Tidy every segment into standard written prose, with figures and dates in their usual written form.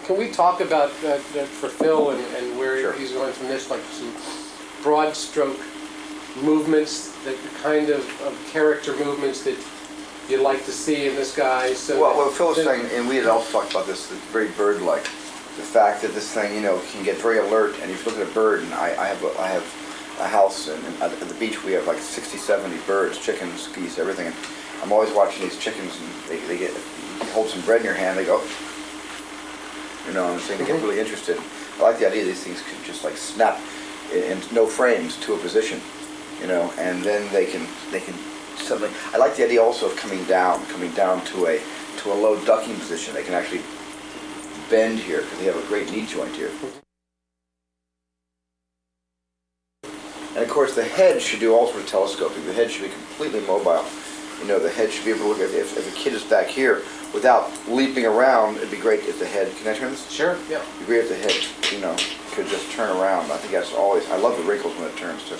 Can we talk about for Phil and where Sure. he's going from this, like some broad stroke movements, the kind of character movements that you'd like to see in this guy? So well, Phil was saying, and we had also talked about this, it's very bird-like. The fact that this thing, can get very alert, and if you look at a bird, and I have a house, and at the beach we have like 60, 70 birds, chickens, geese, everything. And I'm always watching these chickens, and they get, you hold some bread in your hand, they go, I'm saying they get really interested. I like the idea these things could just like snap in no frames to a position, and then they can suddenly. I like the idea also of coming down to a low ducking position. They can actually bend here because they have a great knee joint here. And of course, the head should do all sorts of telescoping. The head should be completely mobile. The head should be able to look at if a kid is back here without leaping around. It'd be great if the head. Can I turn this? Sure. Yeah. It'd be great if the head, could just turn around. I think that's always. I love the wrinkles when it turns too.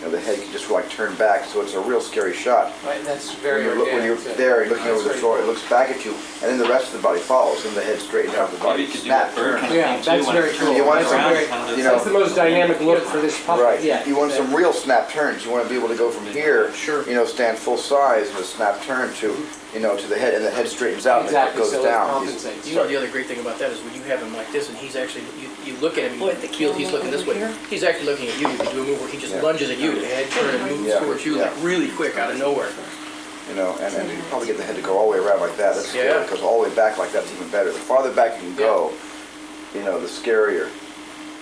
The head can just like turn back, so it's a real scary shot. Right, that's very when you're there, you're looking over the shoulder, it looks back at you, and then the rest of the body follows, and the head straightens out the body. Maybe you could do that bird kind of Yeah, thing that's too, very cool. You want That's the most dynamic look for this puppet. Right. Yeah. You want some real snap turns. You want to be able to go from here, Sure. Stand full size with a snap turn to, to the head, and the head straightens out Exactly, and the head so goes it down. compensates. You know, the other great thing about that is when you have him like this and he's actually, you look at him, What, the you feel he's looking this way. camera He's actually looking at you. You can do a move where he just Yeah. lunges at you, the head turn and moves Yeah, towards you yeah. like really quick out of nowhere. And you probably get the head to go all the way around like that. That's scary, Yeah. because all the way back like that's even better. The farther back you can go, the scarier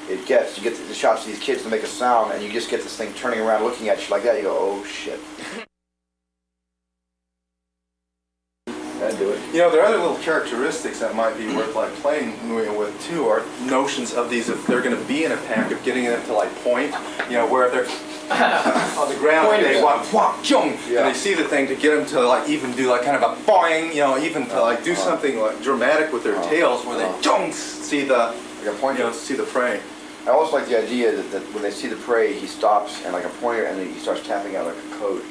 it gets. You get the shots of these kids to make a sound, and you just get this thing turning around looking at you like that. You go, oh shit. That'd do it. There are other little characteristics that might be worth like playing with too, are notions of these, if they're going to be in a pack, of getting them to like point, where they're on the ground, they want and they see the thing, to get them to like even do like kind of a boing, even to like do something like dramatic with their tails, where they see the Like a pointer. see the prey. I also like the idea that when they see the prey, he stops and like a pointer, and then he starts tapping out like a code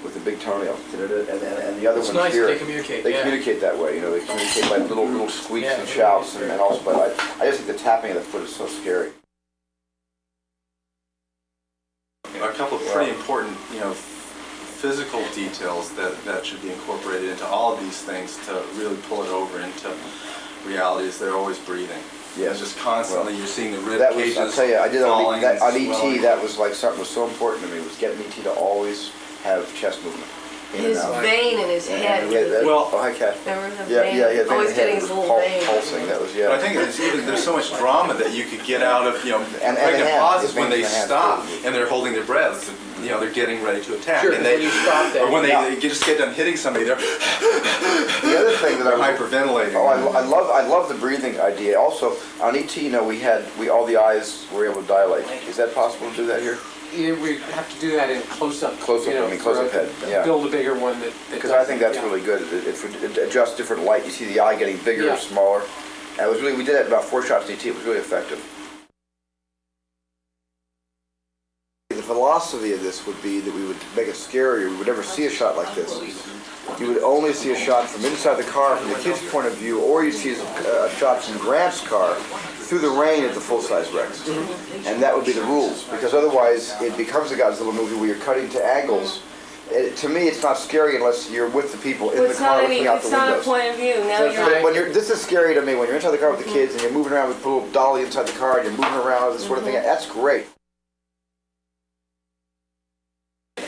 with a big toenail. And the other It's ones nice here, that they communicate. they Yeah. communicate that way. They communicate by little squeaks Yeah, and shouts, very and also. But I just think the tapping of the foot is so scary. A couple of pretty important, physical details that should be incorporated into all of these things to really pull it over into reality is they're always breathing. Yes. Just constantly, you're seeing the rib That was, cages I'll tell you, I did falling that on and ET. swelling. That was like something was so important to me, was getting ET to always have chest movement. In His and out. vein in his head. Well, oh hi Kat. Remember the Yeah, vein? yeah. Always the getting head his was little vein. pulsing. That was but I think there's so much drama that you could get out of, And pregnant the hand, pauses the when they veins in the hand stop too. and they're holding their breaths. They're getting ready to attack. Sure, and when you stop that. or when Yeah. they just get done hitting somebody, they're The other thing that they're I hyperventilating. Oh, I love the breathing idea. Also, on ET, we all the eyes were able to dilate. Is that possible to do that here? Yeah, we have to do that in close-up. Close-up, close-up head, yeah. Build a bigger one that Because does I think that, that's yeah. really good. It adjusts different light. You see the eye getting bigger Yeah. or smaller. And it was really, we did that in about 4 shots in ET. It was really effective. The philosophy of this would be that we would make it scarier. We would never see a shot like this. You would only see a shot from inside the car from the kid's point of view, or you'd see a shot from Grant's car through the rain at the full-size Rex. And that would be the rules, because otherwise it becomes a Godzilla movie where you're cutting to angles. To me, it's not scary unless you're with the people in the car looking out the It's not a windows. point of view. Now So you're this is scary to me when you're inside the car with the kids and you're moving around with a little dolly inside the car and you're moving around, this sort of thing. That's great.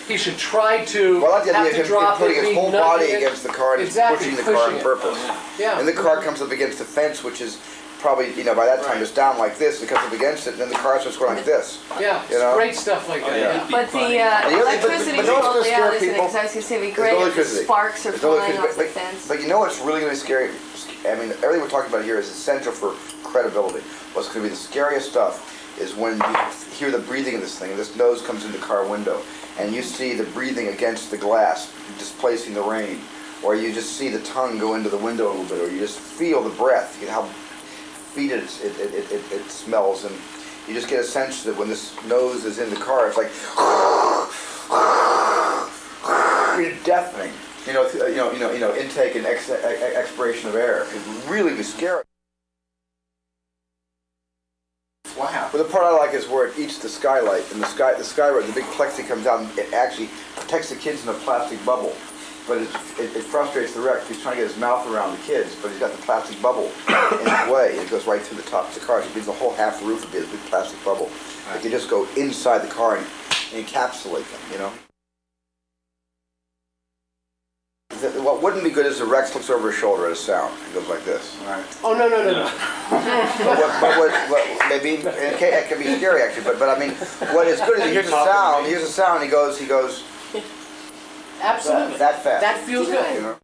He should try to Well, I like the have idea to of him drop putting it, his being whole nudged body it. against the car and Exactly, pushing the car on pushing it. purpose. Yeah. And the car comes up against the fence, which is probably, by that time it's down like this. It comes up against it, and then the car starts going like this. Yeah, You know? great stuff like that. Yeah. But the but electricity no one's gonna totally scare out, isn't it? people. Because I was going to say, it'd be There's great no if the electricity. sparks are There's no flying off the electricity. fence. But you know what's really going to be scary? I mean, everything we're talking about here is essential for credibility. What's going to be the scariest stuff is when you hear the breathing of this thing. This nose comes in the car window, and you see the breathing against the glass, displacing the rain. Or you just see the tongue go into the window a little bit, or you just feel the breath, you get how fetid it smells, and you just get a sense that when this nose is in the car, it's like deafening. Intake and expiration of air. It would really be scary. Well, the part I like is where it eats the skylight, and the skylight, the big plexi comes out, and it actually protects the kids in a plastic bubble. But it frustrates the wreck. He's trying to get his mouth around the kids, but he's got the plastic bubble in his way. It goes right through the top of the car. So it means the whole half roof would be a big plastic bubble. It could just go inside the car and encapsulate them, you know? What wouldn't be good is the Rex looks over his shoulder at a sound. It goes like this. Right. Oh, no. But maybe, it can be scary actually, but I mean, what is good is he hears a sound, he goes, Absolutely. that fast. That feels You good. know?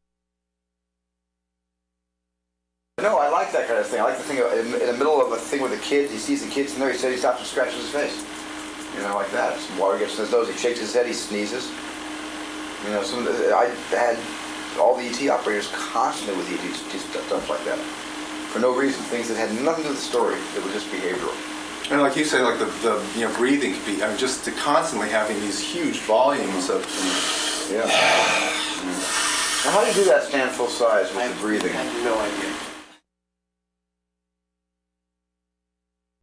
No, I like that kind of thing. I like the thing in the middle of a thing with a kid, he sees the kids in there, he said he stops and scratches his face. You know, like that. Some water gets in his nose, he shakes his head, he sneezes. You know, I had all the ET operators constantly with ET stuff like that. For no reason, things that had nothing to do with the story, that were just behavioral. And like you say, like the breathing could be, I mean, just to constantly having these huge volumes of. Yeah. Now, how do you do that stand full size with the breathing? I have no idea.